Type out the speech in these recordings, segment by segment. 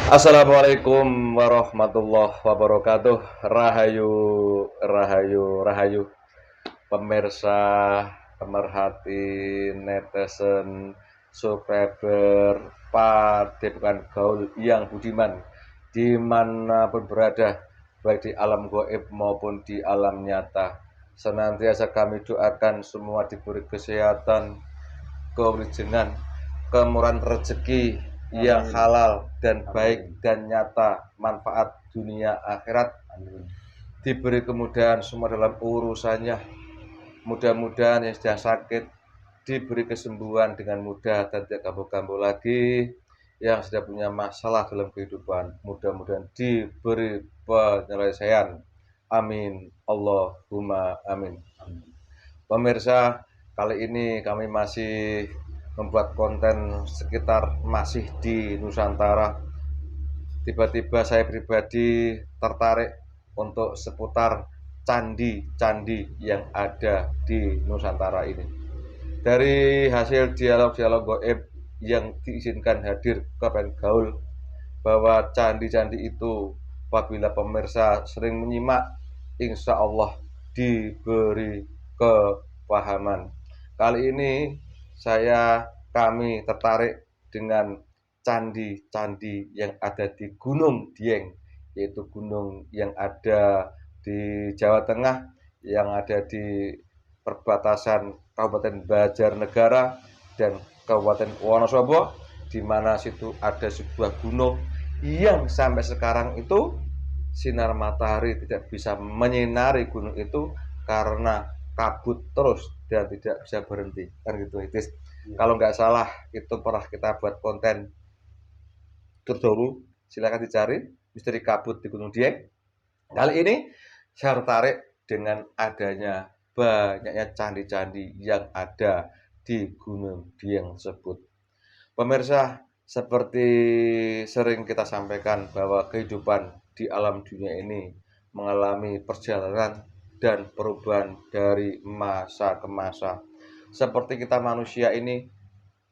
Assalamualaikum warahmatullahi wabarakatuh. Rahayu, rahayu, rahayu. Pemirsa, pemerhati, netizen, subscriber, padepokan gaul yang budiman, dimanapun berada, baik di alam gaib maupun di alam nyata. Senantiasa kami doakan semua diberi kesehatan, kewijinan, kemurahan rezeki yang halal dan baik dan nyata, manfaat dunia akhirat, diberi kemudahan semua dalam urusannya. Mudah-mudahan yang sedang sakit diberi kesembuhan dengan mudah dan tidak kambuh-kambuh lagi. Yang sudah punya masalah dalam kehidupan, mudah-mudahan diberi penyelesaian. Amin. Allahumma amin. Pemirsa, kali ini kami masih membuat konten sekitar masih di Nusantara. Tiba-tiba saya pribadi tertarik untuk seputar candi-candi yang ada di Nusantara ini. Dari hasil dialog-dialog gaib yang diizinkan hadir ke Gaul, bahwa candi-candi itu apabila pemirsa sering menyimak, insya Allah diberi kepahaman. Kali ini kami tertarik dengan candi-candi yang ada di Gunung Dieng, yaitu gunung yang ada di Jawa Tengah, yang ada di perbatasan Kabupaten Banjarnegara dan Kabupaten Wonosobo, di mana situ ada sebuah gunung yang sampai sekarang itu sinar matahari tidak bisa menyinari gunung itu karena kabut terus dan tidak bisa berhenti, kan gitu Itis. Kalau nggak salah itu pernah kita buat konten terdahulu, silakan dicari misteri kabut di Gunung Dieng. Kali ini saya tertarik dengan adanya banyaknya candi-candi yang ada di Gunung Dieng tersebut. Pemirsa, seperti sering kita sampaikan bahwa kehidupan di alam dunia ini mengalami perjalanan dan perubahan dari masa ke masa. Seperti kita manusia ini,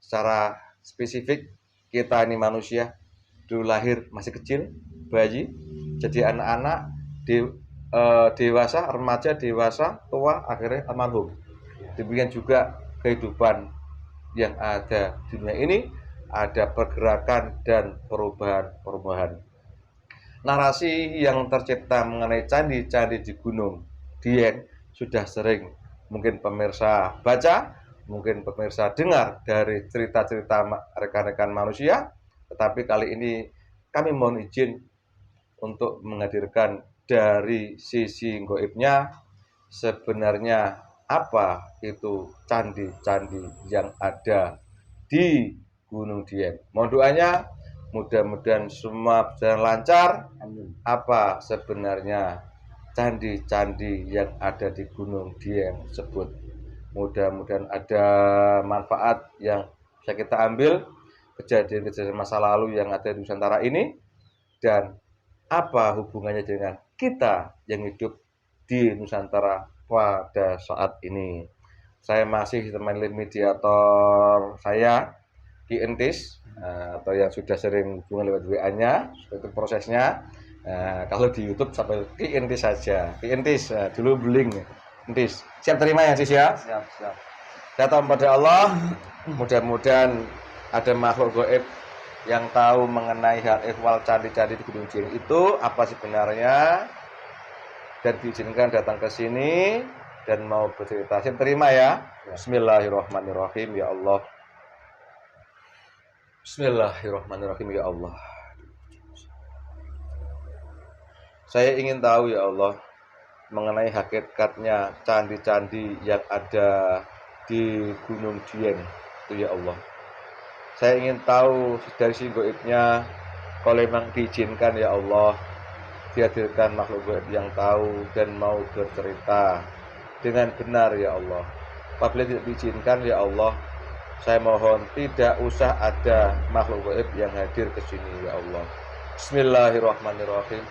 secara spesifik kita ini manusia dulu lahir masih kecil, bayi, jadi anak-anak, dewasa, remaja, dewasa, tua, akhirnya almarhum. Demikian juga kehidupan yang ada di dunia ini, ada pergerakan dan perubahan-perubahan. Narasi yang tercipta mengenai candi-candi di Gunung Dieng sudah sering mungkin pemirsa baca, mungkin pemirsa dengar dari cerita-cerita rekan-rekan manusia, tetapi kali ini kami mohon izin untuk menghadirkan dari sisi gaibnya, sebenarnya apa itu candi-candi yang ada di Gunung Dieng. Mohon doanya, mudah-mudahan semua berjalan lancar. Apa sebenarnya candi-candi yang ada di Gunung Dieng tersebut? Mudah-mudahan ada manfaat yang bisa kita ambil kejadian-kejadian masa lalu yang ada di Nusantara ini, dan apa hubungannya dengan kita yang hidup di Nusantara pada saat ini. Saya masih ditemani mediator saya, Ki Entis, atau yang sudah sering hubungan lewat WA-nya, seperti prosesnya. Kalau di YouTube sampai Ki Entis saja. Ki Entis, dulu beling. Entis, siap terima ya Cis ya? Siap, siap. Saya tahu pada Allah, mudah-mudahan ada makhluk gaib yang tahu mengenai hal ehwal candi-candi di Gunung Dieng itu apa sebenarnya, dan diizinkan datang ke sini dan mau bercerita. Siap terima ya? Bismillahirrahmanirrahim ya Allah. Bismillahirrahmanirrahim ya Allah. Saya ingin tahu ya Allah mengenai hakikatnya candi-candi yang ada di Gunung Dieng itu ya Allah. Saya ingin tahu dari si gaibnya, kalau memang diizinkan ya Allah, dihadirkan makhluk gaib yang tahu dan mau bercerita dengan benar ya Allah. Apabila tidak diizinkan ya Allah, saya mohon tidak usah ada makhluk gaib yang hadir ke sini ya Allah. Bismillahirrahmanirrahim.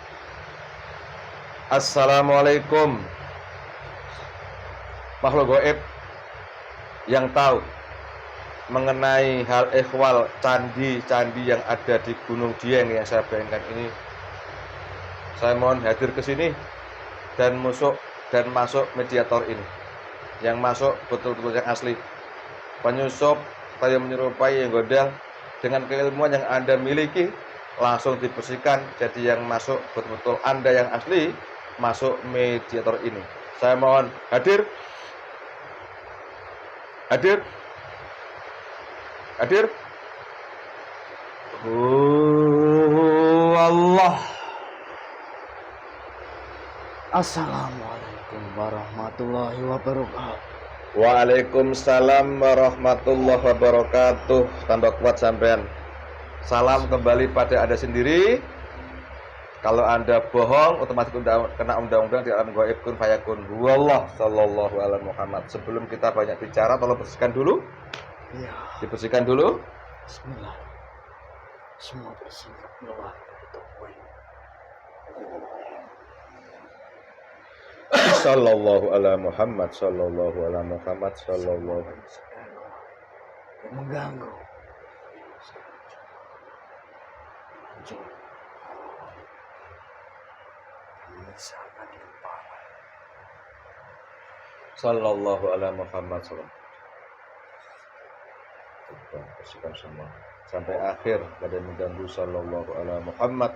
Assalamualaikum. Makhluk gaib yang tahu mengenai hal ehwal candi-candi yang ada di Gunung Dieng yang saya bayangkan ini, saya mohon hadir ke sini dan masuk mediator ini. Yang masuk betul-betul yang asli. Penyusup atau yang menyerupai yang godal dengan keilmuan yang Anda miliki langsung dibersihkan. Jadi yang masuk betul-betul Anda yang asli masuk mediator ini. Saya mohon hadir. Allah. Assalamualaikum warahmatullahi wabarakatuh. Waalaikumsalam warahmatullahi wabarakatuh. Tambah kuat sampean. Salam kembali pada Anda sendiri. Kalau Anda bohong, otomatis kena undang-undang di alam gaib kun fayakun. Wallah sallallahu alaihi Muhammad. Sebelum kita banyak bicara, tolong bersihkan dulu. Iya. Dibersihkan dulu. Bismillah. Semua bersingkat keluar dari toko ini. Sallallahu alaihi Muhammad. Sallallahu alaihi Muhammad. Sallallahu. Yang mengganggu. Menyesalkan di kepala. Sallallahu alaihi Muhammad. Sallallahu. Bersihkan semua sampai akhir pada mengganggu. Sallallahu alaihi Muhammad.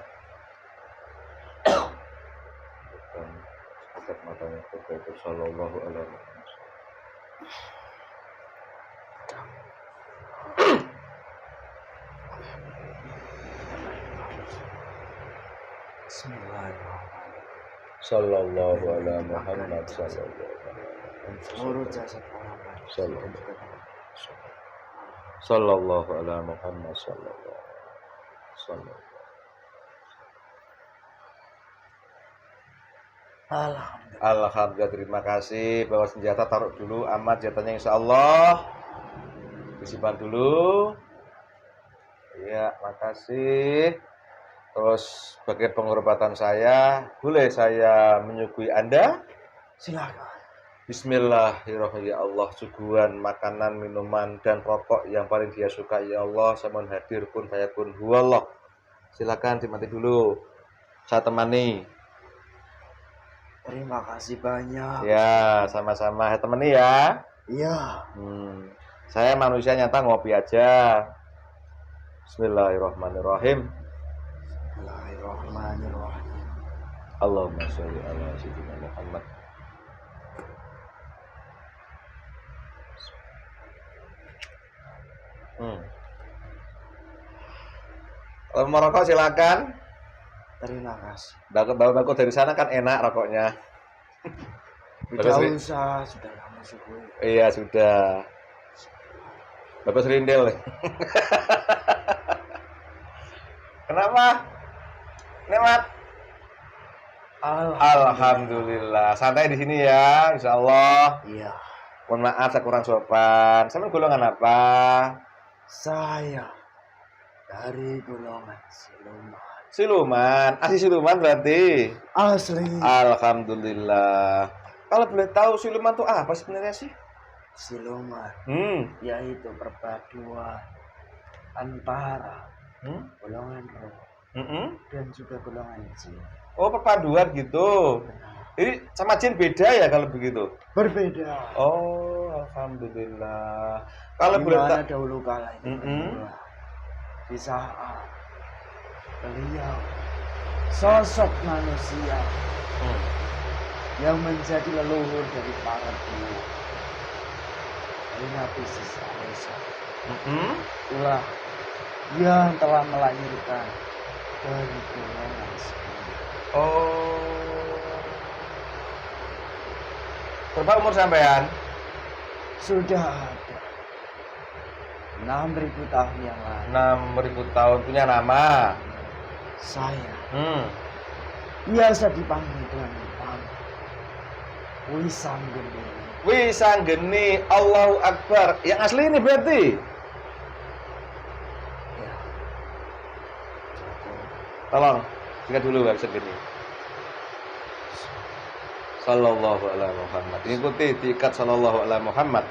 Tutup matanya, tutup. Sallallahu alaihi Muhammad. Bismillahirrahmanirrahim. Sallallahu alaihi Muhammad. Sallallahu Seluruh jasad orang lain. Sallallahu alaihi Muhammad. Sallallahu. Alhamdulillah, terima kasih. Bawa senjata, taruh dulu, aman senjatanya insyaallah. Disimpan dulu. Iya, makasih. Terus sebagai penghormatan saya, boleh saya menyuguhi Anda? Silakan. Bismillahirrahmanirrahim. Ya Allah, suguhan makanan, minuman, dan rokok yang paling dia suka. Ya Allah, saya mohon hadir kun fayakun huwallah. Silakan dimati dulu. Saya temani. Terima kasih banyak. Ya, sama-sama. Saya temani ya. Iya. Saya manusia nyata ngopi aja. Bismillahirrahmanirrahim. Bismillahirrahmanirrahim. Allahumma sholli ala sayyidina Muhammad. Kalau mau rokok silakan. Terima kasih. Baku dari sana kan enak rokoknya. Tidak usah, sudah lama subuh. Iya sudah. Bapak serindel. Kenapa? Nikmat. Alhamdulillah. Santai di sini ya, insyaallah. Iya. Mohon maaf saya kurang sopan. Sama golongan apa? Saya dari golongan siluman. Siluman. Asli siluman berarti? Asli. Alhamdulillah. Kalau boleh tahu siluman itu apa sebenarnya sih? Siluman. Yaitu perpaduan antara golongan roh dan juga golongan jin. Oh, perpaduan gitu. Ini sama jin beda ya kalau begitu? Berbeda. Oh, alhamdulillah. Kalau boleh tahu dahulu kala itu di saat beliau sosok manusia yang menjadi leluhur dari para dulu dari Nabi Isa alaihissalam. Itulah yang telah melahirkan dari golongan sendiri. Oh. Berapa umur sampean? Sudah ada 6.000 tahun yang lalu. 6.000 tahun. Punya nama? Saya biasa dipanggil dengan nama Wisanggeni. Wisanggeni. Allahu Akbar. Yang asli ini berarti? Ya. Tolong singkat dulu Wisanggeni. Sallallahu alaihi Muhammad. Ikuti diikat sallallahu alaihi Muhammad.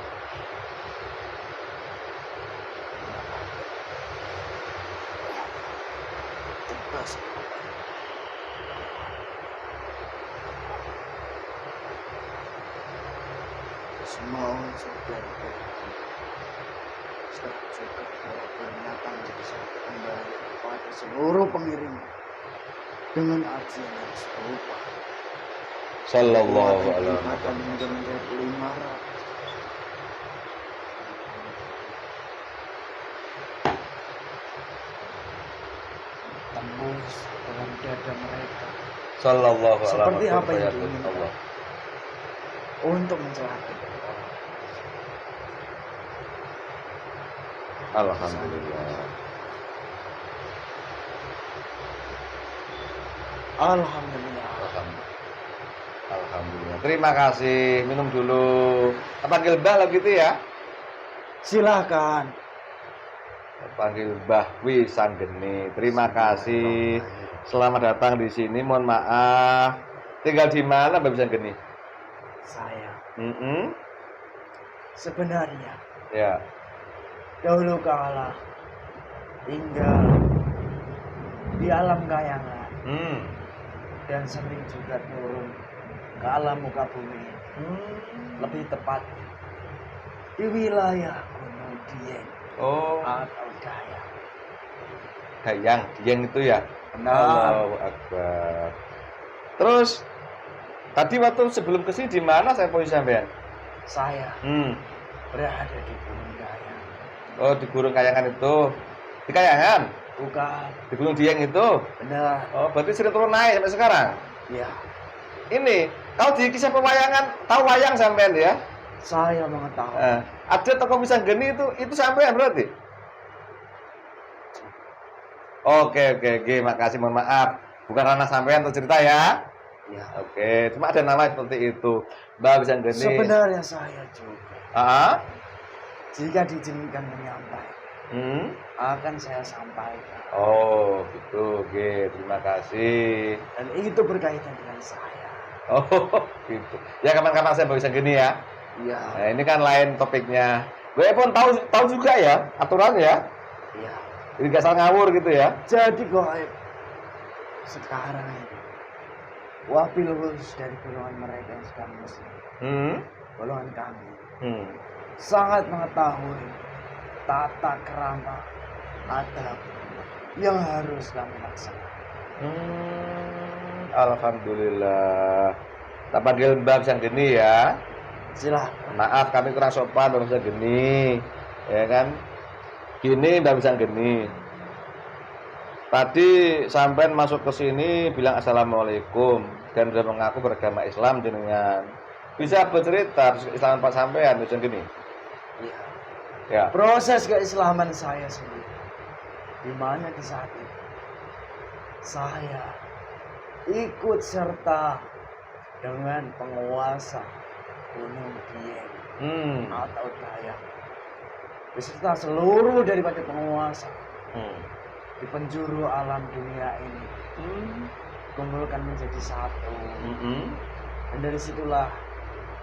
Semua unsur dari Tuhan serta juga bahwa peringatan menjadi satu kembali kepada seluruh pengiring dengan ajian yang serupa. Sallallahu alaihi Akan wasallam. hingga menjadi 500. Tembus dalam dada mereka Sallallahu seperti alaihi apa yang wasallam. diinginkan Allah. untuk mencelakai orang. Alhamdulillah. Alhamdulillah. Alhamdulillah. Terima kasih. Minum dulu. Panggil Mbah lah gitu ya. Silakan. Panggil Mbah Wisanggeni. Terima kasih. Selamat datang di sini. Mohon maaf. Tinggal di mana Mbah Wisanggeni? Saya sebenarnya Ya. dahulu kala tinggal di alam kayangan dan sering juga turun ke alam muka bumi. Lebih tepat di wilayah Gunung Dieng Oh, atau Dayak. Dayang, Dieng itu ya. Benar. Allahu Akbar. Terus tadi waktu sebelum kesini di mana saya posisi sampean? Saya berada di Gunung Dayak. Oh, di Gunung Kayangan itu. Di Kayangan? Bukan. Di Gunung Dieng itu. Benar. Oh, berarti sering turun naik sampai sekarang. Ya, Ini, kalau di kisah pewayangan, tahu wayang sampean ya? saya mengetahui. Ada tokoh Wisanggeni itu sampean berarti? Oke, makasih, mohon maaf. Bukan ranah sampean untuk cerita ya. Ya. Oke, cuma ada nama seperti itu. Mbah Wisanggeni. Sebenarnya saya juga, jika diizinkan menyampaikan, akan saya sampaikan. Oh, gitu. Oke, terima kasih. Dan itu berkaitan dengan saya. Oh, gitu. Ya kapan-kapan saya bisa gini ya. Iya. Nah, ini kan lain topiknya. Gue pun tahu juga ya aturan ya. Iya. Jadi gak salah ngawur gitu ya. Jadi goib sekarang ini wabil khusus dari golongan mereka yang sedang muslim, golongan kami sangat mengetahui tata kerama adab yang harus kami laksanakan. Alhamdulillah. Tak panggil Mbak Wisanggeni ya. Silahkan. Maaf kami kurang sopan Mbak Wisanggeni. Ya kan? Gini Mbak Wisanggeni. Tadi sampean masuk ke sini bilang assalamualaikum dan sudah mengaku beragama Islam jenengan. Bisa bercerita Islam Pak sampean Wisanggeni? Iya. Ya. Proses keislaman saya sendiri, di mana di saat itu saya ikut serta dengan penguasa Gunung Dieng atau Dayak, beserta seluruh daripada penguasa di penjuru alam dunia ini, kumpulkan menjadi satu. Dan dari situlah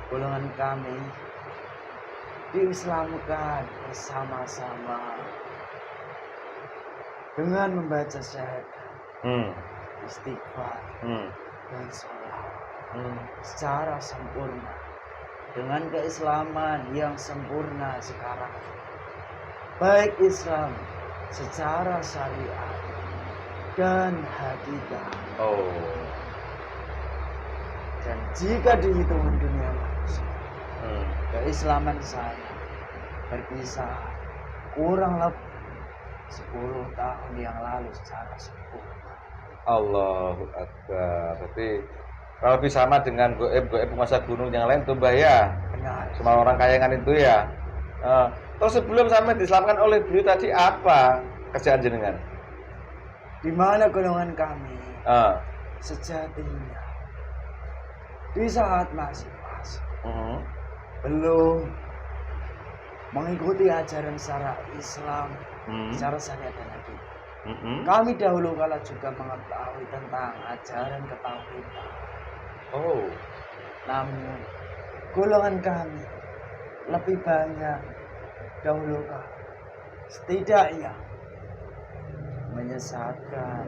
golongan kami diislamkan bersama-sama dengan membaca syahadat, istighfar, dan sholat secara sempurna, dengan keislaman yang sempurna sekarang, baik Islam secara syariat dan hakikat. Dan jika dihitung dunia manusia, keislaman saya berkisar kurang lebih 10 tahun yang lalu secara sempurna. Allahu Akbar. Berarti kalau lebih sama dengan goib penguasa gunung yang lain tuh Mbah ya. Benar. Sama orang Kayangan itu ya. Terus sebelum sampai diselamatkan oleh beliau tadi apa kerjaan jenengan? Di mana golongan kami sejatinya di saat masih belum mengikuti ajaran secara Islam, secara syariat dan hakikat. Kami dahulu kala juga mengetahui tentang ajaran ketauhidan. Namun golongan kami lebih banyak dahulu kala setidaknya menyesatkan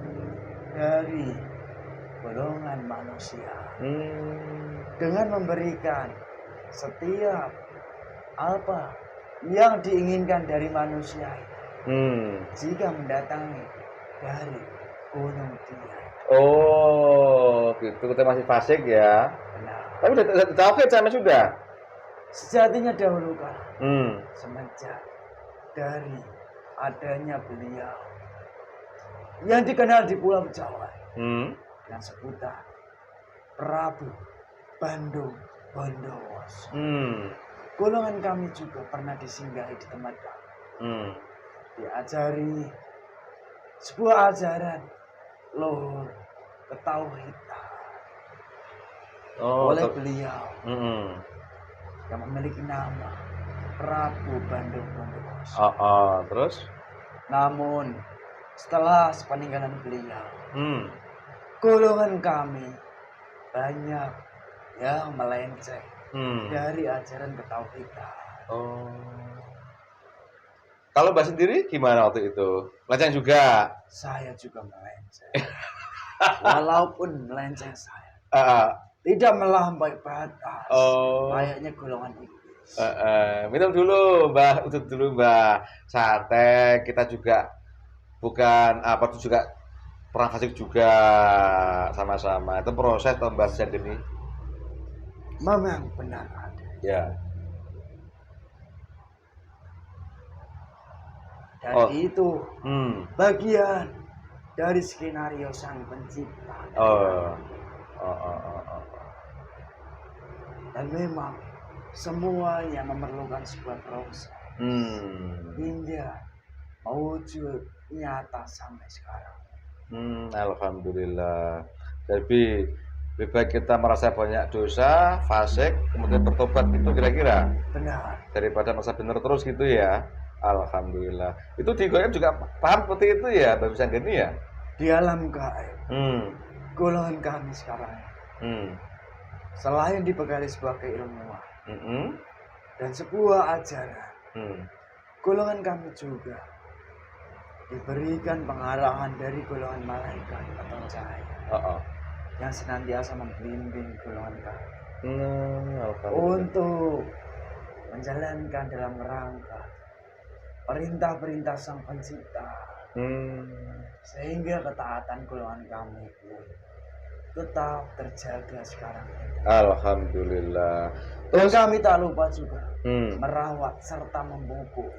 dari golongan manusia Hmm. dengan memberikan setiap apa yang diinginkan dari manusia Hmm. jika mendatangi dari gunung dia. Oh, gitu. Kita masih fasik ya. Benar. Tapi udah tauhid sama sudah. Sejatinya dahulu kala Hmm. semenjak dari adanya beliau yang dikenal di Pulau Jawa Hmm. yang sebutan Prabu Bandung Bondowoso. Hmm. Golongan kami juga pernah disinggahi di tempat kami. Hmm. Diajari sebuah ajaran luhur ketauhidan Oh, oleh beliau Hmm. yang memiliki nama Prabu Bandung Bondowoso. Terus? Namun setelah sepeninggalan beliau, Hmm. golongan kami banyak yang melenceng Hmm. dari ajaran ketauhidan. Oh. Kalau Mbak sendiri gimana waktu itu? Melenceng juga? Saya juga melenceng. Walaupun melenceng saya Ah, tidak melampaui batas. Oh. Layaknya golongan iblis. Minum dulu, Mbak. Udut dulu, Mbak. Santai. Kita juga bukan apa tuh juga perang fasik juga sama-sama. Itu proses toh Mbak Sen ini. Memang benar ada. Ya. Dan Oh. itu Hmm. bagian dari skenario sang pencipta. Oh. Dan memang semuanya memerlukan sebuah proses Hmm. hingga mewujud nyata sampai sekarang. Alhamdulillah. Jadi lebih baik kita merasa banyak dosa, fasik, kemudian bertobat gitu kira-kira Benar. daripada merasa benar terus gitu ya. Alhamdulillah. Itu di Goyang juga paham seperti itu ya, Mbak Bisa gini ya. Di alam gaib, Hmm. golongan kami sekarang Hmm. selain dibekali sebuah keilmuan Hmm. dan sebuah ajaran, Hmm. golongan kami juga diberikan pengarahan dari golongan malaikat atau cahaya yang senantiasa membimbing golongan kami Alhamdulillah. untuk menjalankan dalam rangka perintah-perintah sang pencipta, sehingga ketaatan golongan kami pun tetap terjaga sekarang ini. Alhamdulillah. Dan kami tak lupa juga Hmm. merawat serta memupuk,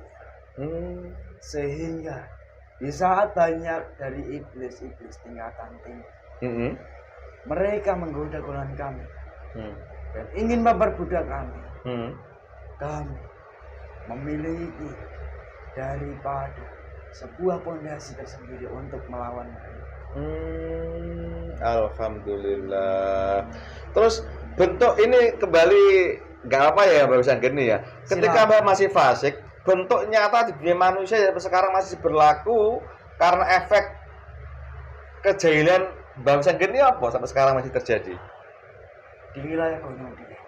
Hmm. sehingga di saat banyak dari iblis-iblis tingkatan tinggi Hmm. mereka menggoda golongan kami Hmm. dan ingin memperbudak kami, Hmm. kami memiliki daripada sebuah pondasi tersendiri untuk melawan mereka. Alhamdulillah. Terus bentuk ini kembali nggak apa ya Mbak Bisa gini ya. Ketika Mbak masih fasik, bentuk nyata di dunia manusia sampai sekarang masih berlaku karena efek kejahilan Mbak Bisa gini apa sampai sekarang masih terjadi? Di wilayah gunung dia,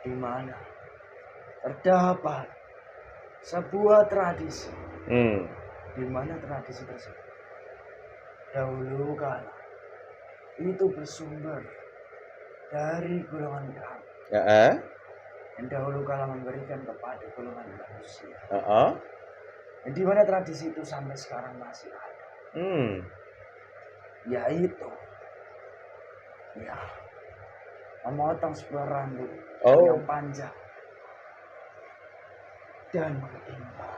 di mana terdapat sebuah tradisi, di mana tradisi tersebut dahulu kala itu bersumber dari golongan kami yang dahulu kala memberikan kepada golongan manusia, dan di mana tradisi itu sampai sekarang masih ada, yaitu memotong sebuah rambut yang panjang dan menggimbal.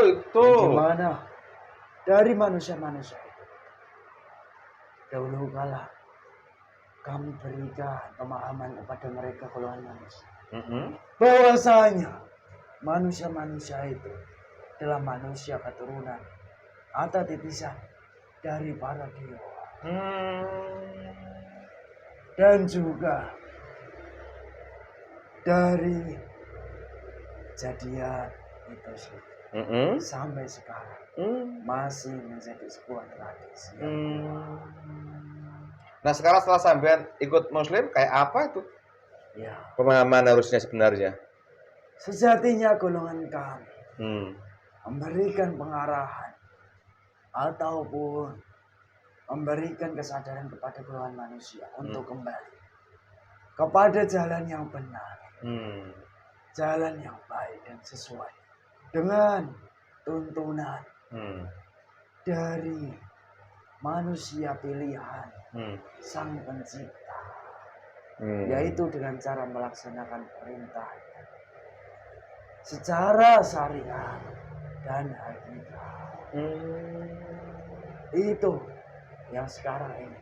Itu. Di mana dari manusia-manusia itu dahulu kala kami berikan pemahaman kepada mereka golongan manusia bahwasanya manusia-manusia itu adalah manusia keturunan atau titisan dari para dewa, dan juga dari kejadian itu sampai sekarang masih menjadi sebuah tradisi. Nah sekarang setelah sampean ikut Muslim kayak apa itu? Ya, Pemahaman harusnya sebenarnya. sejatinya golongan kami Hmm. memberikan pengarahan ataupun memberikan kesadaran kepada golongan manusia untuk kembali kepada jalan yang benar, jalan yang baik dan sesuai dengan tuntunan dari manusia pilihan Sang Pencipta, yaitu dengan cara melaksanakan perintahnya secara syariat dan hakikat. Itu yang sekarang ini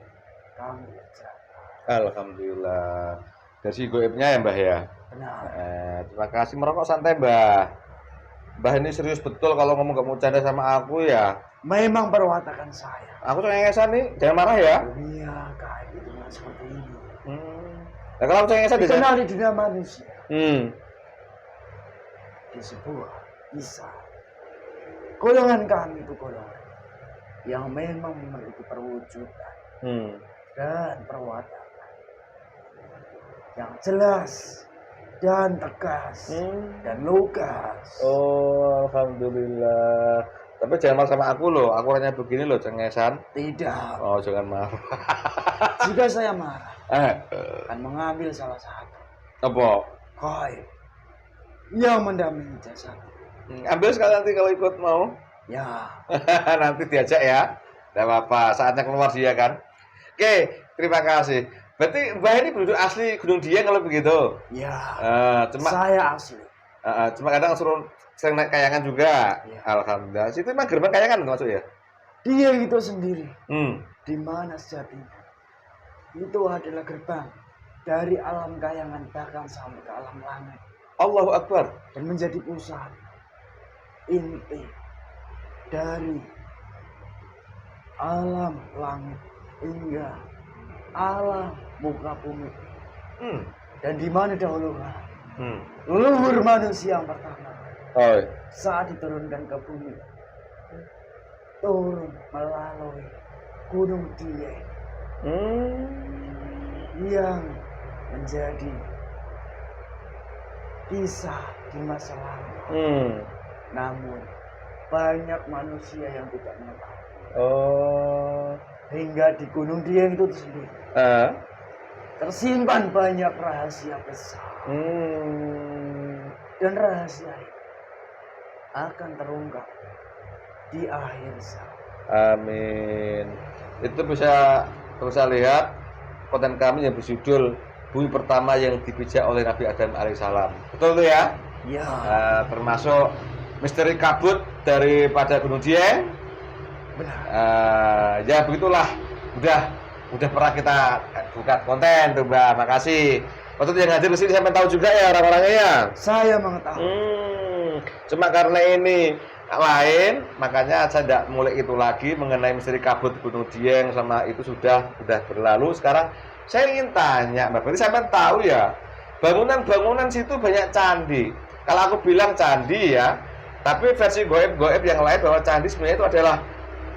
kami kerjakan. Alhamdulillah. Dari goibnya ya Mbah ya. Benar. Terima kasih. Merokok santai Mbah. Mbah ini serius betul kalau ngomong gak mau canda sama aku ya. Memang perwatakan saya. Aku cengengesan nih, jangan marah ya. Dunia kayak itu nggak seperti ini. Nah kalau aku cengengesan bisa. Dikenal di dunia manusia. Di sebuah kisah. Golongan kami itu golongan yang memang memiliki perwujudan dan perwatakan yang jelas dan tegas dan lugas. Oh, alhamdulillah. Tapi jangan marah sama aku loh. Aku orangnya begini loh, cengesan. Tidak. Oh, jangan marah. Jika saya marah, akan mengambil salah satu Apa? koin yang mendampingi jasad. Ambil sekali nanti kalau ikut mau. Ya. Nanti diajak ya. Tidak apa-apa. Saatnya keluar dia kan. Oke, terima kasih. Berarti Mbah ini penduduk asli Gunung Dieng kalau begitu? Ya. Cuma saya asli. Cuma kadang suruh sering naik kayangan juga. Ya. Alhamdulillah. Situ memang gerbang kayangan termasuk ya? Dia itu sendiri. Di mana sejatinya itu adalah gerbang dari alam kayangan bahkan sampai ke alam langit. Allahu Akbar. Dan menjadi pusat inti dari alam langit hingga alam muka bumi. Dan di mana dahulu leluhur manusia yang pertama saat diturunkan ke bumi turun melalui Gunung Dieng yang menjadi kisah di masa lalu. Namun banyak manusia yang tidak mengetahui. Hingga di Gunung Dieng itu sendiri tersimpan banyak rahasia besar. Dan rahasia itu akan terungkap di akhir zaman. Amin. Itu bisa lihat konten kami yang berjudul Bumi Pertama yang dipijak oleh Nabi Adam alaihissalam. Betul tuh ya? Ya. Termasuk misteri kabut daripada Gunung Dieng. Benar. Ya begitulah. Udah pernah kita buka konten tuh Mbak. Makasih. Waktu itu yang hadir di sini sampai tahu juga ya orang-orangnya ya. Saya mengetahui. Cuma karena ini lain, makanya saya tidak mulai itu lagi mengenai misteri kabut Gunung Dieng sama itu sudah berlalu. Sekarang saya ingin tanya, Mbak, berarti sampai tahu ya, bangunan-bangunan situ banyak candi. Kalau aku bilang candi ya, tapi versi goib-goib yang lain bahwa candi sebenarnya itu adalah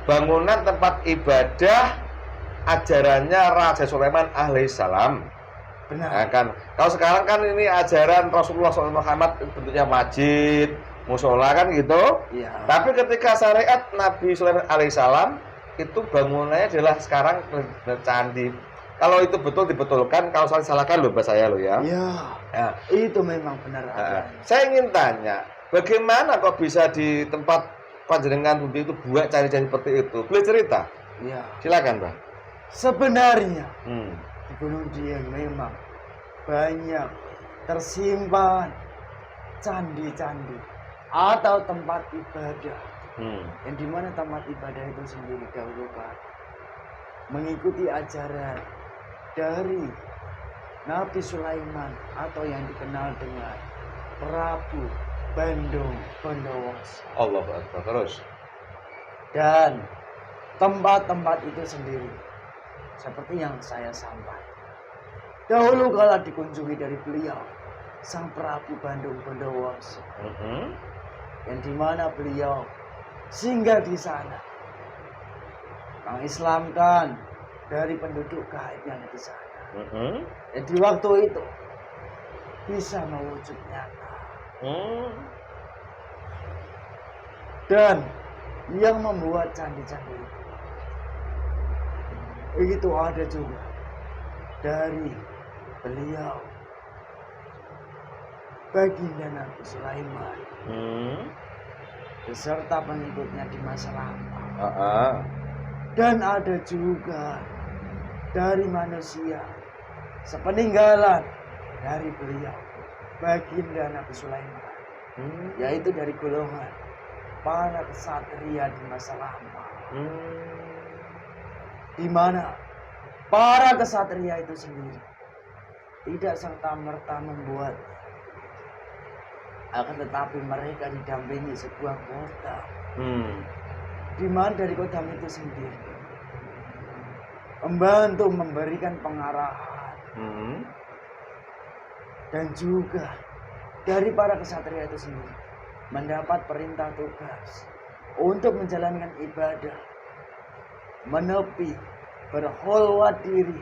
bangunan tempat ibadah ajarannya Raja Sulaiman alaihissalam. Benar. Nah, kan, kalau sekarang kan ini ajaran Rasulullah SAW bentuknya masjid, musola kan gitu. Ya. Tapi ketika syariat Nabi Sulaiman alaihissalam itu bangunannya adalah sekarang candi. Kalau itu betul dibetulkan, kalau salah salahkan loh bahasa saya loh ya. Ya. Nah, itu memang benar. saya ingin tanya, bagaimana kok bisa di tempat panjenengan bumi itu buat candi-candi seperti itu? Boleh cerita? Ya. Silakan, Bang. Sebenarnya di Gunung Dieng memang banyak tersimpan candi-candi atau tempat ibadah. Yang dimana tempat ibadah itu sendiri dahulu kan mengikuti ajaran dari Nabi Sulaiman atau yang dikenal dengan Prabu Bandung Bondowoso. Allahu Akbar. Terus. Dan tempat-tempat itu sendiri seperti yang saya sampaikan dahulu kala dikunjungi dari beliau Sang Prabu Bandung Bondowoso, yang dimana beliau singgah di sana mengislamkan dari penduduk gaib yang di sana. Dan di waktu itu bisa mewujud nyata. Dan yang membuat candi-candi itu Begitu ada juga dari beliau Baginda Nabi Sulaiman beserta pengikutnya di masa lampau. Dan ada juga dari manusia sepeninggalan dari beliau Baginda Nabi Sulaiman, yaitu dari golongan para kesatria di masa lampau, di mana para kesatria itu sendiri tidak serta-merta membuat, akan tetapi mereka didampingi sebuah kota, di mana dari kota itu sendiri membantu memberikan pengarahan, dan juga dari para kesatria itu sendiri mendapat perintah tugas untuk menjalankan ibadah, menepi, berkhulwat diri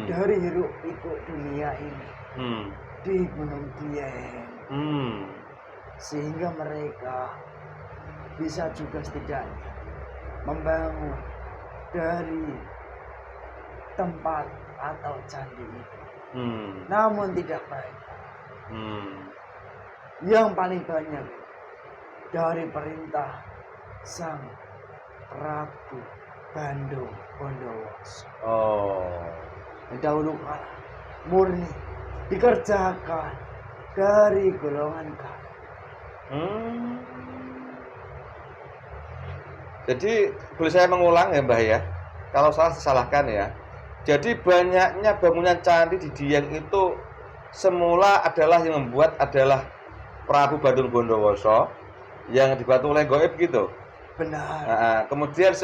dari hiruk pikuk dunia ini di Gunung Dieng, sehingga mereka bisa juga setidaknya membangun dari tempat atau candi itu. Namun tidak banyak. Yang paling banyak dari perintah Sang Prabu Bandung Bondowoso. Dahulu kala murni dikerjakan dari golongan kami. Jadi boleh saya mengulang ya Mbah ya, kalau salah disalahkan ya. Jadi banyaknya bangunan candi di Dieng itu semula adalah yang membuat adalah Prabu Bandung Bondowoso yang dibantu oleh gaib gitu. Benar. Kemudian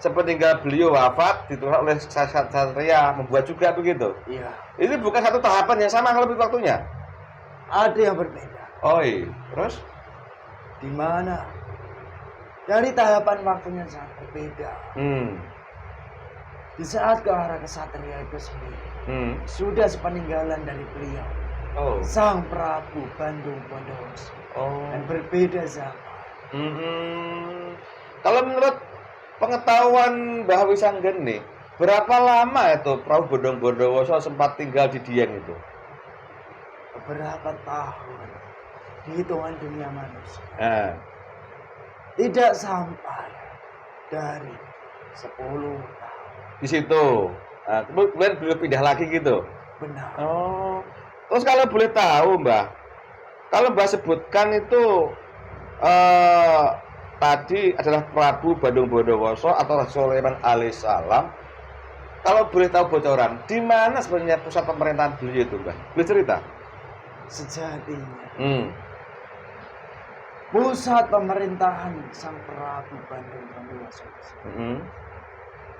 sepeninggal beliau wafat ditolak oleh Satria membuat juga begitu. Iya. Ini bukan satu tahapan yang sama kalau waktunya. Ada yang berbeda. Terus? Di mana dari tahapan waktunya sangat berbeda. Di saat ke arah kesatria itu sendiri sudah sepeninggalan dari beliau, Sang Prabu Bandung Bondowoso, dan berbeda zaman. Kalau menurut pengetahuan Mbah Wisanggen nih, berapa lama itu Prabu Bandung Bondowoso sempat tinggal di Dieng itu? Beberapa tahun di hitungan dunia manusia. Tidak sampai dari 10 tahun. Di situ. Kemudian beliau pindah lagi gitu. Benar. Terus kalau boleh tahu Mbah, kalau Mbah sebutkan itu tadi adalah Prabu Bandung Bondowoso atau Sulaiman alaihissalam. Kalau boleh tahu bocoran, di mana sebenarnya pusat pemerintahan beliau itu Mbah? Boleh cerita? Sejatinya pusat pemerintahan Sang Prabu Bandung Bondowoso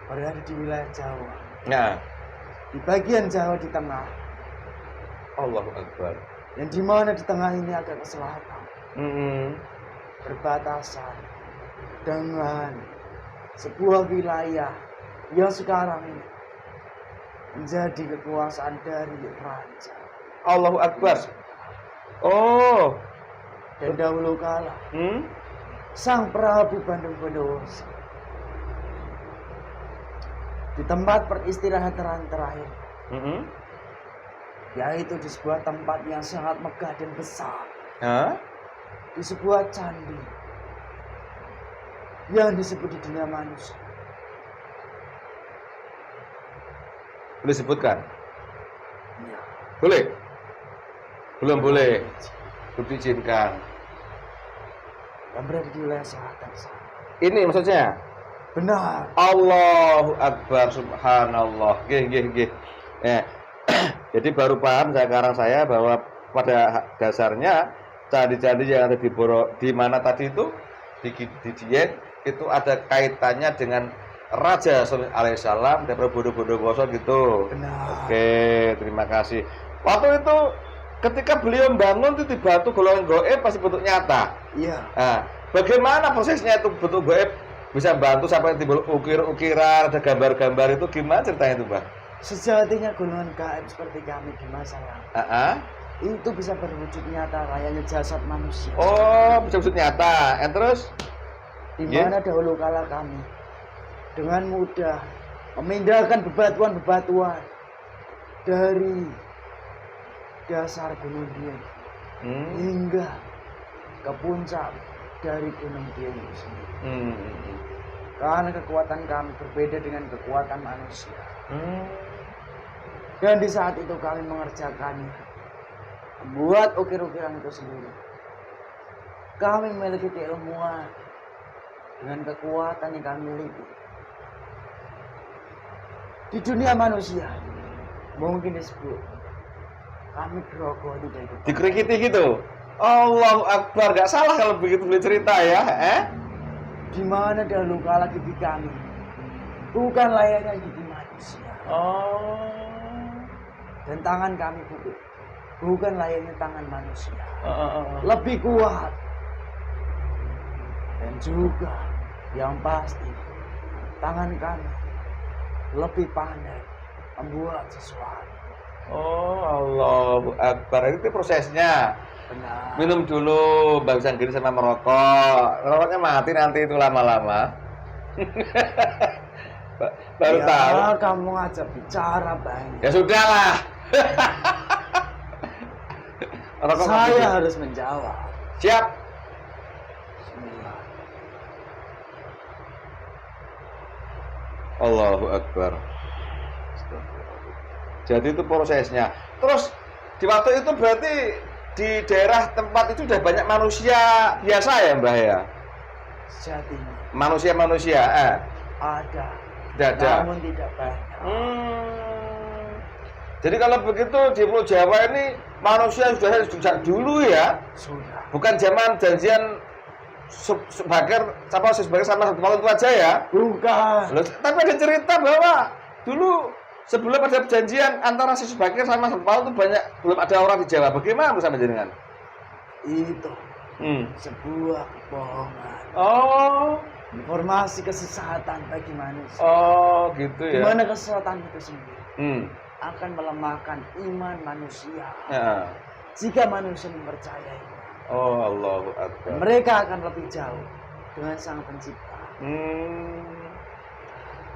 berada di wilayah Jawa. Di bagian Jawa di tengah. Allahu Akbar. Yang di mana di tengah ini agak ke selatan. Berbatasan dengan sebuah wilayah yang sekarang ini menjadi kekuasaan dari raja. Allahu Akbar. Dan dahulu kala Sang Prabu Bandung Bondowoso di tempat peristirahatan terakhir, yaitu di sebuah tempat yang sangat megah dan besar, di sebuah candi yang disebut di dunia manusia. Boleh sebutkan? Ya. Boleh? Belum boleh. Diizinkan. Yang berada di wilayah selatan. Ini maksudnya? Benar. Allahu Akbar, subhanallah. Gih. Jadi baru paham sekarang saya bahwa pada dasarnya candi-candi yang ada di mana tadi itu di Dieng itu ada kaitannya dengan Raja Sulaiman alaihissalam dan Prabu Bondowoso gitu. Benar. Oke, terima kasih. Waktu itu ketika beliau membangun itu dibantu golongan gaib pasti bentuk nyata. Iya. Bagaimana prosesnya itu bentuk gaib bisa bantu sampai timbul ukir-ukiran, ada gambar-gambar itu gimana ceritanya itu, Mbak? Sejatinya golongan gaib seperti kami di masa lalu itu bisa berwujud nyata layaknya jasad manusia. Bisa wujud nyata. Terus di mana dahulu kala kami dengan mudah memindahkan bebatuan-bebatuan dari dasar Gunung Dieng hingga ke puncak dari Gunung Dieng itu sendiri. Karena kekuatan kami berbeda dengan kekuatan manusia. Dan di saat itu kami mengerjakannya, membuat ukir-ukiran itu sendiri. Kami memiliki keilmuan dengan kekuatan yang kami miliki. Di dunia manusia mungkin disebut kami grogoti dari dikrikiti gitu. Allahu Akbar, gak salah kalau begitu boleh cerita ya. Di mana dahulu kala gigi kami bukan layaknya gigi manusia. Dan tangan kami bukan layaknya tangan manusia. Lebih kuat. Dan juga yang pasti tangan kami lebih pandai membuat sesuatu. Allahu Akbar. Itu prosesnya. Benar. Minum dulu, bagus gini sama merokok. Merokoknya mati nanti itu lama-lama. Baru ya, tahu. Kamu ngajak bicara banyak. Ya sudahlah. Saya harus menjawab. Siap. Bismillah. Allahu Akbar. Jadi itu prosesnya. Terus di waktu itu berarti di daerah tempat itu sudah banyak manusia biasa ya Mbah ya? Sejatinya Manusia-manusia ada. Tidak ada. Namun tidak banyak. Jadi kalau begitu di Pulau Jawa ini manusia sudah sejak dulu ya? Sudah. Bukan zaman janjian sebagai sama satu tahun itu aja ya? Bukan. Loh, tapi ada cerita bahwa dulu sebelum ada perjanjian antara si Subakir sama Satu Palu itu banyak belum ada orang di Jawa. Bagaimana menurut Anda jenengan? Itu sebuah kebohongan. Informasi kesesatan bagi manusia. Gitu ya. Dimana kesesatan itu sendiri akan melemahkan iman manusia. Ya. Jika manusia mempercayai, Allahu Akbar. mereka akan lebih jauh dengan Sang Pencipta.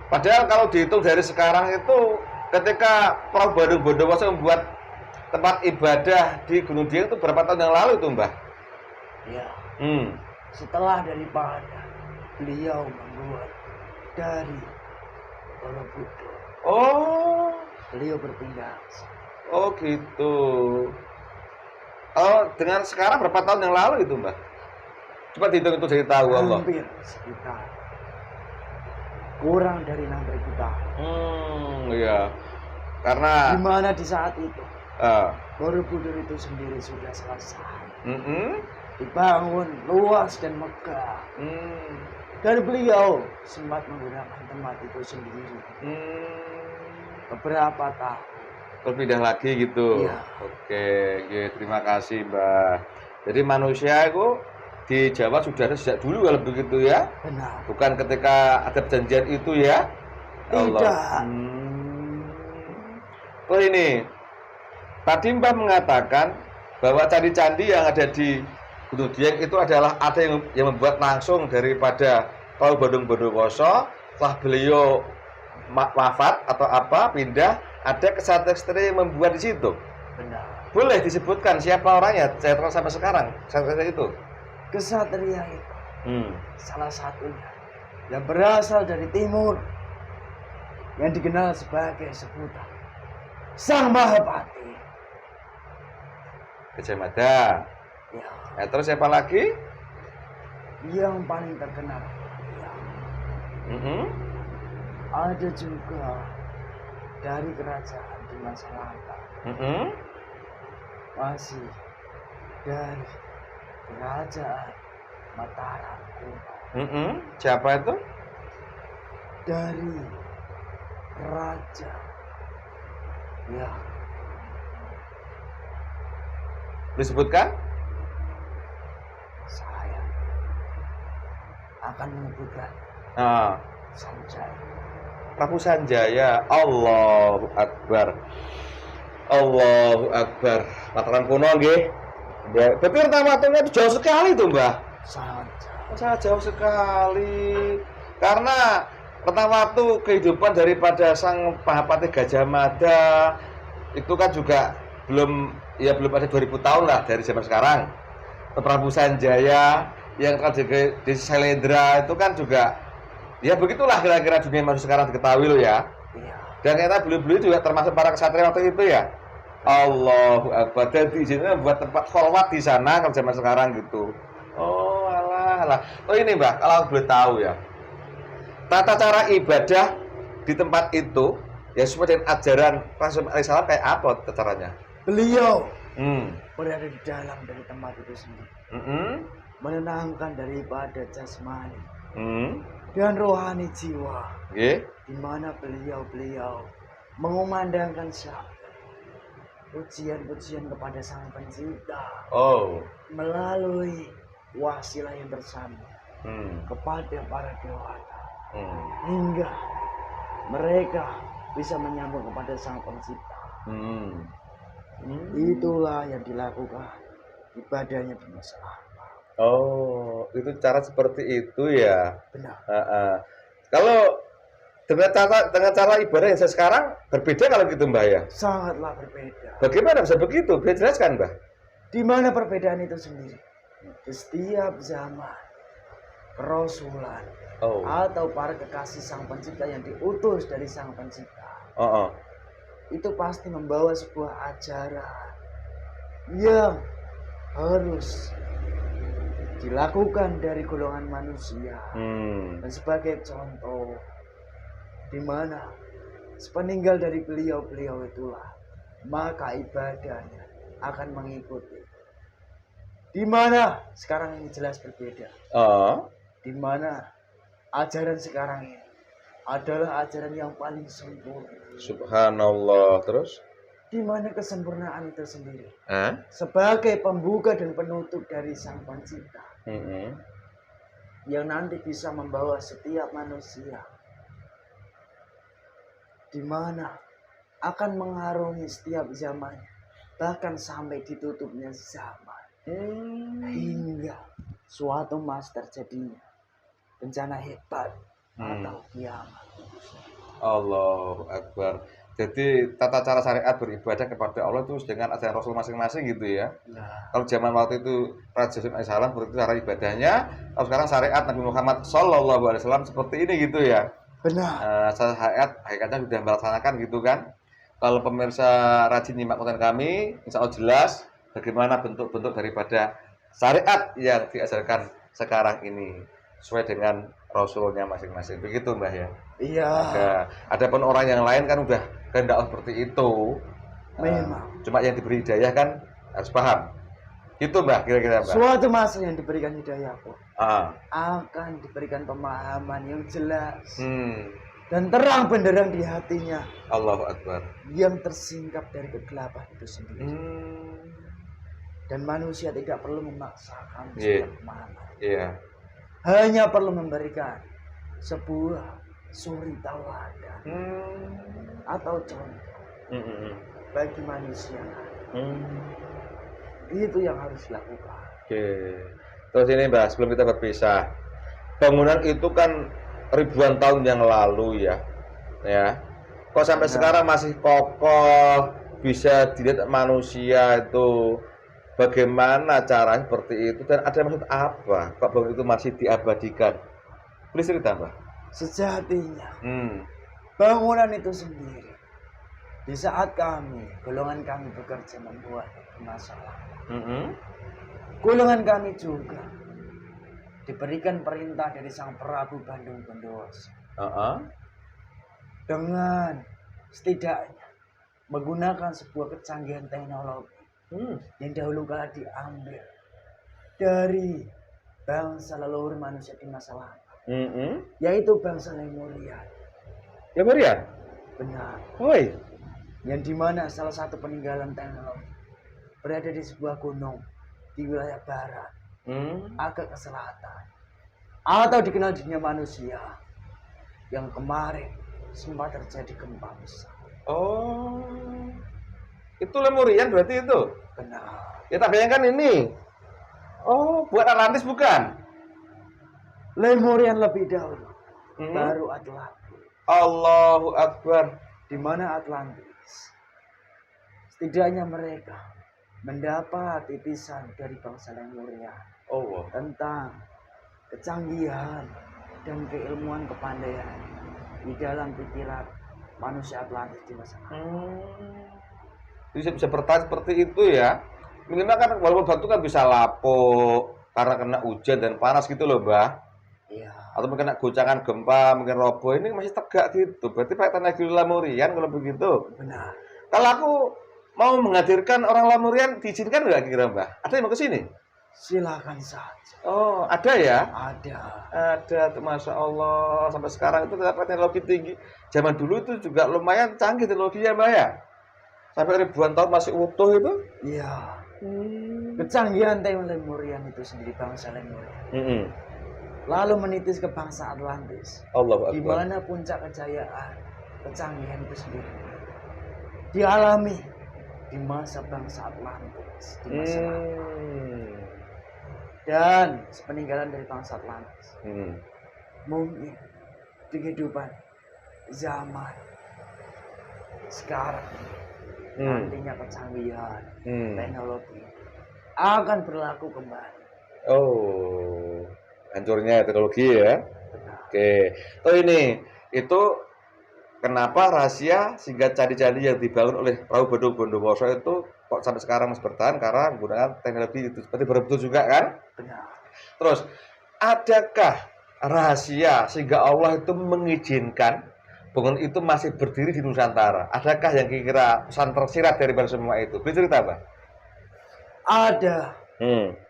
Padahal kalau dihitung dari sekarang itu ketika Prabu Bandung Bondowoso membuat tempat ibadah di Gunung Dieng itu berapa tahun yang lalu itu Mbah? Ya. Setelah daripada beliau membuat dari Borobudur. Beliau berpindah. Gitu. Dengan sekarang berapa tahun yang lalu itu Mbah? Coba dihitung itu jadi tahu Allah. Hampir sekitar kurang dari 6.000 tahun. Iya. Karena di mana di saat itu Borobudur itu sendiri sudah selesai. Dibangun luas dan megah. Dan beliau sempat menggunakan tempat itu sendiri. Beberapa tahun. Berpindah lagi gitu. Iya. Oke, terima kasih Mbah. Jadi manusia itu di Jawa sudah ada sejak dulu kalau begitu ya? Benar. Bukan ketika ada perjanjian itu ya? Tidak. Terus ini, tadi Mbah mengatakan bahwa candi-candi yang ada di Gunung Dieng itu adalah ada yang membuat langsung daripada Prabu Bandung Bondowoso. Setelah beliau wafat atau apa pindah, ada kesatria yang membuat di situ. Benar. Boleh disebutkan siapa orangnya? Saya terus sampai sekarang kesatria itu. Kesatria itu salah satunya yang berasal dari timur yang dikenal sebagai sebutan Sang Mahapati. Gajah Mada. Ya. Terus siapa lagi? Yang paling terkenal. Ada juga dari kerajaan di masa lampau. Masih dari kerajaan Mataram kuno. Siapa itu? Dari raja. Ya. Disebutkan? Saya akan menyebutkan Sanjaya. Prabu Sanjaya. Allahu Akbar. Allahu Akbar. Mataram kuno nggih. Ya, tapi rentang-rentangnya itu jauh sekali tuh, Mbah. Sangat jauh. Sangat jauh sekali. Karena rentang waktu kehidupan daripada sang Mahapati Gajah Mada itu kan juga belum ada 2000 tahun lah dari zaman sekarang. Prabu Sanjaya yang terjadi di Sailendra itu kan juga ya begitulah kira-kira dunia manusia sekarang diketahui lo ya. Iya. Dan ternyata beliau-beliau juga termasuk para kesatria waktu itu ya. Allahu Akbar. Dan diizinkan buat tempat kholwat di sana kalau zaman sekarang gitu. Oh alah. Oh ini Mbak, kalau boleh tahu ya. Tata cara ibadah di tempat itu ya sesuai dengan ajaran Rasulullah SAW kayak apa tata caranya? Beliau berada di dalam dari tempat itu sendiri, menenangkan daripada jasmani dan rohani jiwa, di mana beliau mengumandangkan syabda pujian-pujian kepada Sang Pencipta melalui wasilah yang bersama kepada para dewata, hingga mereka bisa menyambung kepada Sang Pencipta. Itulah yang dilakukan ibadahnya di masa lampau. Oh, itu cara seperti itu ya. Benar. Kalau dengan cara ibadah yang sekarang berbeda kalau gitu Mbah ya? Sangatlah berbeda. Bagaimana bisa begitu? Bisa jelaskan Mbah? Di mana perbedaan itu sendiri? Di setiap zaman kerasulan atau para kekasih Sang Pencipta yang diutus dari Sang Pencipta. Itu pasti membawa sebuah ajaran yang harus dilakukan dari golongan manusia. Dan sebagai contoh, di mana sepeninggal dari beliau itulah, maka ibadahnya akan mengikuti. Di mana sekarang ini jelas berbeda. Di mana ajaran sekarang ini adalah ajaran yang paling sempurna. Subhanallah. Terus? Di mana kesempurnaan itu sendiri sebagai pembuka dan penutup dari Sang Pencipta, yang nanti bisa membawa setiap manusia, di mana akan mengarungi setiap zamannya, bahkan sampai ditutupnya zaman, hingga suatu masa terjadinya bencana hebat atau kiamat. Allahu Akbar. Jadi tata cara syariat beribadah kepada Allah itu dengan ajaran Rasul masing-masing gitu ya. Kalau zaman waktu itu Raja SAW berarti cara ibadahnya, kalau sekarang syariat Nabi Muhammad SAW seperti ini gitu ya. Benar. Syariat hakikatnya sudah melaksanakan gitu kan. Kalau pemirsa rajin nyimak konten kami, insya Allah jelas bagaimana bentuk-bentuk daripada syariat yang diajarkan sekarang ini sesuai dengan Rasulnya masing-masing. Begitu Mbah ya. Iya. Adapun orang yang lain kan udah kehendak seperti itu. Memang. Cuma yang diberi hidayah kan harus paham. Itu Mbah kira-kira Mbah. Suatu masa yang diberikan hidayah pun akan diberikan pemahaman yang jelas dan terang benderang di hatinya. Allahu Akbar. Yang tersingkap dari kegelapan itu sendiri. Dan manusia tidak perlu memaksakan setiap pemahaman. Hanya perlu memberikan sebuah suri tauladan atau contoh bagi manusia. Itu yang harus dilakukan. Terus ini Mbak, sebelum kita berpisah, bangunan itu kan ribuan tahun yang lalu ya. Kok sampai sekarang masih kokoh, bisa dilihat manusia itu. Bagaimana cara seperti itu dan ada maksud apa? Kok bangunan itu masih diabadikan? Boleh cerita Mbak? Sejatinya bangunan itu sendiri, di saat golongan kami bekerja membuat masalah, golongan kami juga diberikan perintah dari Sang Prabu Bandung Bondowoso dengan setidaknya menggunakan sebuah kecanggihan teknologi yang dahulu kala diambil dari bangsa leluhur manusia di masa lalu, yaitu bangsa Lemuria. Lemuria? Benar. Woi. Yang dimana salah satu peninggalan teknologi berada di sebuah gunung di wilayah barat, agak ke selatan, atau dikenal dunia manusia, yang kemarin sempat terjadi gempa besar. Itu Lemurian berarti itu? Benar. Ya tak bayangkan ini. Buat Atlantis bukan? Lemurian lebih dahulu. baru Atlantis. Allahu Akbar. Di mana Atlantis? Setidaknya mereka mendapat titisan dari bangsa Lemuria tentang kecanggihan dan keilmuan kepandaian di dalam pikiran manusia Atlantis di masa lalu. Bisa bertahan seperti itu ya. Minimal kan walaupun batu kan bisa lapuk karena kena hujan dan panas gitu loh, Mbah. Iya. Atau mungkin kena goncangan gempa, mungkin roboh, ini masih tegak gitu. Berarti pakai teknologi Lemurian kalau begitu. Benar. Kalau aku mau menghadirkan orang Lemurian, diizinkan nggak kira Mbah? Ada yang mau ke sini? Silakan saja. Oh, ada ya? Ada. Ada tuh, Masya Allah. Sampai sekarang itu terdapat teknologi tinggi. Zaman dulu itu juga lumayan canggih teknologinya, Mbah ya? Sampai ribuan tahun masih utuh itu? Iya. Kecanggihan teknologi Lemurian itu sendiri, bangsa Lemuria. Lalu menitis ke bangsa Atlantis. Allahu Akbar. Di mana puncak kejayaan kecanggihan itu sendiri dialami di masa bangsa Atlantis, di masa lalu. Dan sepeninggalan dari bangsa Atlantis, mungkin di kehidupan zaman sekarang nantinya kecanggihan teknologi akan berlaku kembali. Oh, hancurnya teknologi ya. Oke. Oh ini, itu kenapa rahasia sehingga candi-candi yang dibangun oleh Prabu Bondowoso itu kok sampai sekarang masih bertahan karena menggunakan teknologi itu seperti Borobudur juga kan? Benar. Terus, adakah rahasia sehingga Allah itu mengizinkan bangunan itu masih berdiri di Nusantara? Adakah yang kira-kira pesan tersirat dari semua itu? Bisa cerita, Pak? Ada.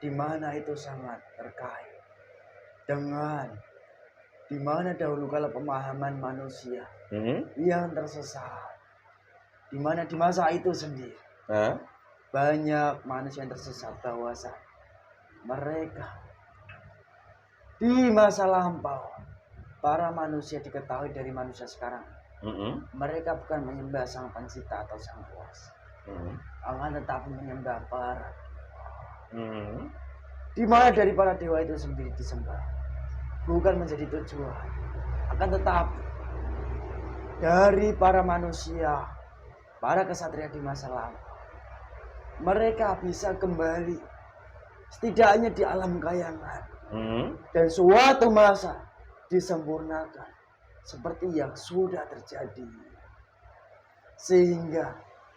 Di mana itu sangat terkait dengan di mana dahulu kala pemahaman manusia yang tersesat. Di mana di masa itu sendiri banyak manusia yang tersesat bahwasanya mereka di masa lampau para manusia diketahui dari manusia sekarang. Mereka bukan menyembah sang pencipta atau sang kuasa, akan tetapi menyembah para di mana dari para dewa itu sendiri disembah bukan menjadi tujuan, akan tetapi dari para manusia, para kesatria di masa lalu, mereka bisa kembali setidaknya di alam kayangan dan suatu masa disempurnakan seperti yang sudah terjadi, sehingga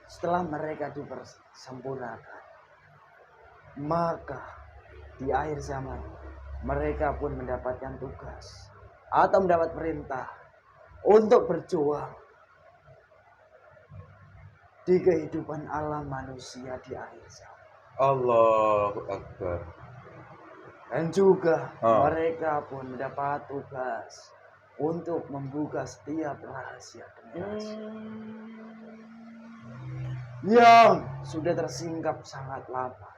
setelah mereka dipersempurnakan, maka di akhir zaman mereka pun mendapatkan tugas atau mendapat perintah untuk berjuang di kehidupan alam manusia di akhir zaman. Allahu Akbar. Dan juga mereka pun mendapat tugas untuk membuka setiap rahasia yang sudah tersingkap sangat lama.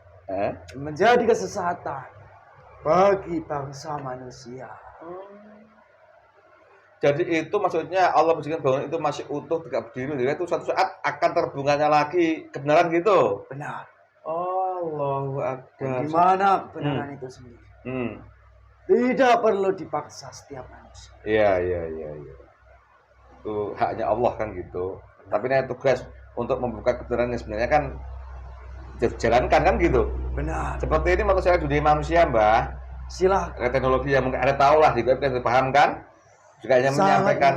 Menjadi kesesatan bagi bangsa manusia. Jadi itu maksudnya Allah menjadikan bangunan itu masih utuh tegak berdiri, jadi itu suatu saat akan terbunganya lagi kebenaran gitu. Benar. Allahu Akbar. Di mana kebenaran itu sendiri tidak perlu dipaksa setiap manusia. Iya. Itu haknya Allah kan gitu. Tapi ini tugas untuk membuka kebenaran yang sebenarnya kan dijalankan kan gitu. Benar. Seperti ini manusia dunia manusia, Mbah. Silakan. Teknologi yang mungkin ada tahu lah, juga bisa dipaham kan? Juga hanya menyampaikan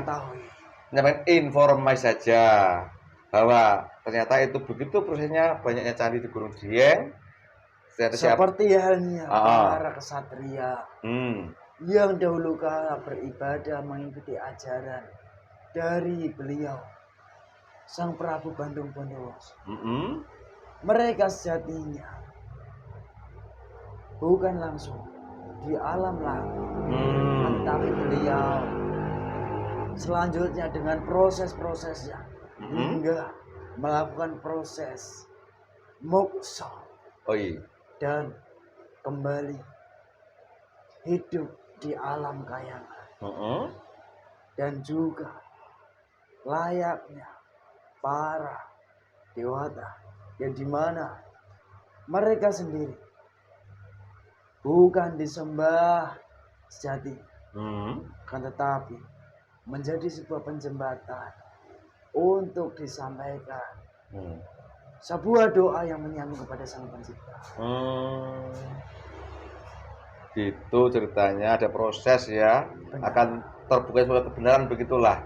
informasi saja bahwa ternyata itu begitu prosesnya, banyaknya candi di Gunung Dieng. Seperti halnya para kesatria yang dahulu kala beribadah mengikuti ajaran dari beliau Sang Prabu Bondowoso. Mereka sejatinya bukan langsung di alam langit, tetapi beliau selanjutnya dengan proses-prosesnya hingga melakukan proses moksa dan kembali hidup di alam kayangan dan juga layaknya para dewata yang dimana mereka sendiri bukan disembah sejati, Kan tetapi menjadi sebuah penjembatan untuk disampaikan sebuah doa yang menyambung kepada Sang Pencipta. Itu ceritanya, ada proses ya. Benar. Akan terbuka suatu kebenaran, begitulah.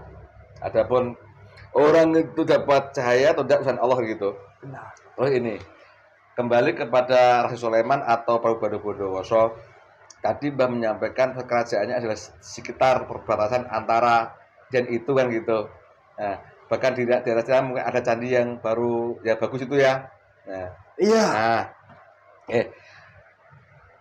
Adapun orang itu dapat cahaya atau tidak urusan Allah gitu. Benar. Terus ini kembali kepada Rasul Sulaiman atau Prabu Bondowoso. Tadi Mbah menyampaikan kerajaannya adalah sekitar perbatasan antara dan itu kan gitu. Nah, bahkan di daerah sana mungkin ada candi yang baru ya bagus itu ya. Nah, iya. Nah,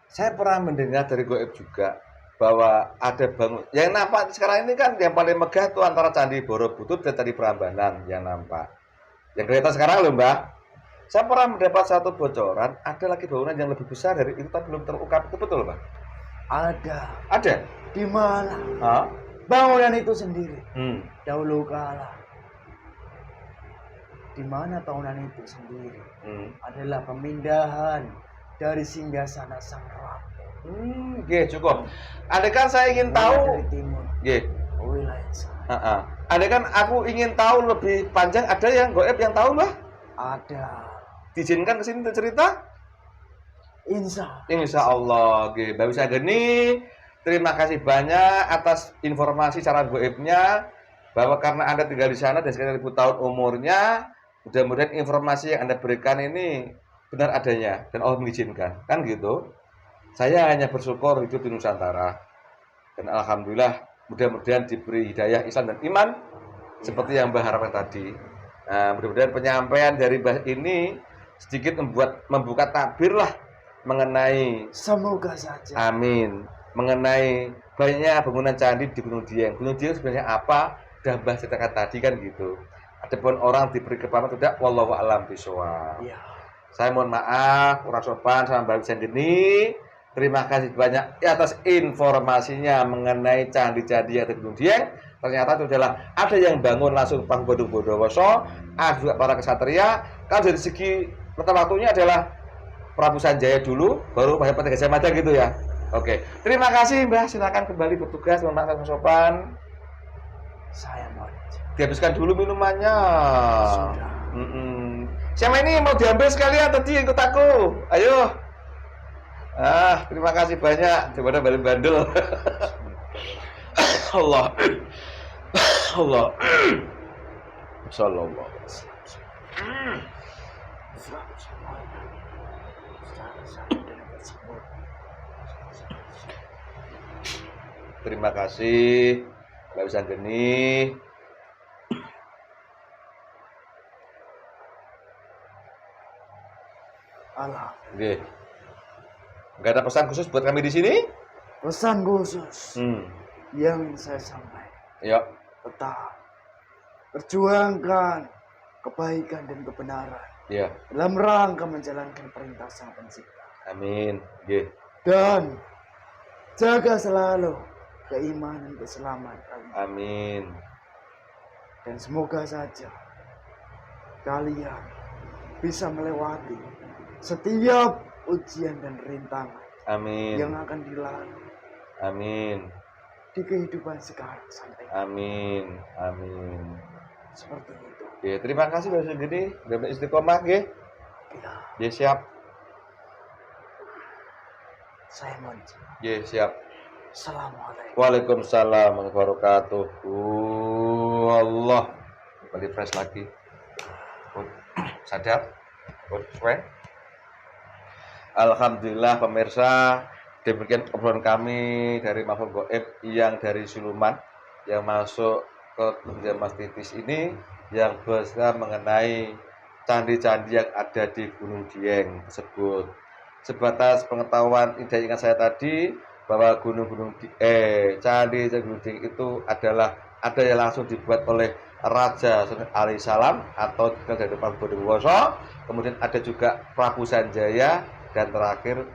saya pernah mendengar dari goib juga bahwa ada bangun yang nampak sekarang ini kan yang paling megah tuh antara Candi Borobudur dan Candi Prambanan yang nampak. Yang kelihatan sekarang loh Mbak. Saya pernah mendapat satu bocoran, ada lagi bangunan yang lebih besar dari itu tapi belum terungkap. Itu betul Mbak? Ada. Di mana? Bangunan itu sendiri. Dahulu kala. Di mana bangunan itu sendiri adalah pemindahan dari singgasana Sang Ratu. Cukup. Andai kan saya ingin tahu dari timur. Wilayah sana. Andai kan aku ingin tahu lebih panjang, ada yang goib yang tahu Mbak? Ada. Diizinkan ke sini untuk cerita? Insya Allah. Mbak bisa gini. Terima kasih banyak atas informasi cara goibnya, bahwa karena Anda tinggal di sana dan sekitar 1000 tahun umurnya, mudah-mudahan informasi yang Anda berikan ini benar adanya dan Allah mengizinkan. Kan gitu. Saya hanya bersyukur hidup di Nusantara. Dan alhamdulillah mudah-mudahan diberi hidayah Islam dan iman seperti yang Mbah harapkan tadi. Nah, mudah-mudahan penyampaian dari Mbah ini sedikit membuka tabir lah mengenai, semoga saja, amin, mengenai banyak bangunan candi di Gunung Dieng. Gunung Dieng sebenarnya apa? Dah Mbah ceritakan tadi kan gitu. Adapun orang diberi kepahaman atau tidak, wallahu a'lam bishawab. Saya mohon maaf kurang sopan sama Mbak Wisanggeni. Terima kasih banyak atas informasinya mengenai candi-candi yang di Gunung Dieng. Ternyata itu adalah ada yang bangun langsung Prabu Bondowoso, ada juga para kesatria. Kalau dari segi waktunya adalah Prabu Sanjaya dulu, baru Mahapati Gajah Mada gitu ya. Oke, terima kasih Mbah. Silakan kembali bertugas. Mohon maaf kurang sopan. Saya mau dihabiskan dulu minumannya. Sudah. Siapa ini mau diambil sekalian tadi ikut aku. Ayo. Terima kasih banyak. Daripada balik bandel. Allah. Allah. Sallallahu. Terima kasih Mbak Wisanggeni. Alhamdulillah. Nggak ada pesan khusus buat kami di sini? Pesan khusus yang saya sampaikan. Ya. Tetap perjuangkan kebaikan dan kebenaran. Ya. Dalam rangka menjalankan perintah Sang Pencipta. Amin. Dan jaga selalu keimanan keselamatan. Amin. Dan semoga saja kalian bisa melewati setiap ujian dan rintangan. Amin. Yang akan dilalui. Amin. Di kehidupan sekarang sampai. Amin. Amin. Seperti itu. Terima kasih Mbak Wisanggeni. Udah istiqomah siap. Saya mohon. Siap. Assalamualaikum. Waalaikumsalam warahmatullahi wabarakatuh. Allah. Kembali fresh lagi. Sadar. Alhamdulillah pemirsa, demikian obrolan kami dari Mahfud Goib yang dari Siluman yang masuk ke Dunia Mas Titis ini yang bisa mengenai candi-candi yang ada di Gunung Dieng tersebut. Sebatas pengetahuan ingat saya tadi bahwa candi Gunung Dieng itu adalah ada yang langsung dibuat oleh Raja Alaihissalam atau dari Prabu Bondowoso, kemudian ada juga Prabu Sanjaya, dan terakhir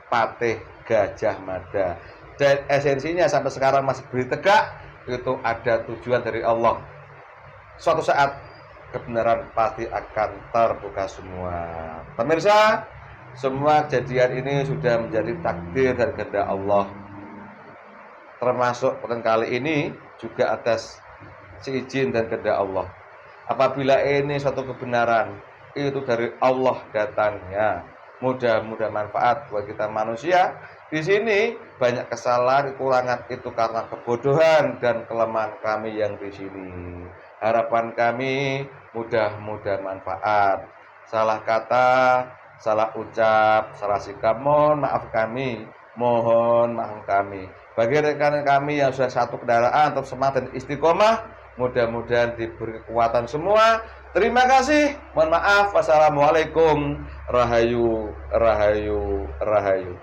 Patih Gajah Mada. Dan esensinya sampai sekarang masih berdiri tegak, itu ada tujuan dari Allah. Suatu saat kebenaran pasti akan terbuka semua. Pemirsa, semua kejadian ini sudah menjadi takdir dari kehendak Allah. termasuk pekan kali ini juga atas seizin dan kehendak Allah. Apabila ini suatu kebenaran, itu dari Allah datangnya. Mudah-mudahan manfaat buat kita manusia. Di sini banyak kesalahan, kekurangan itu karena kebodohan dan kelemahan kami yang di sini. Harapan kami mudah-mudahan manfaat. Salah kata, salah ucap, salah sikap, mohon maaf kami. Mohon maaf kami. Bagi rekan kami yang sudah satu kendaraan atau semangat dan istiqomah, mudah-mudahan diberi kekuatan semua. Terima kasih. Mohon maaf. Wassalamualaikum. Rahayu, rahayu, rahayu.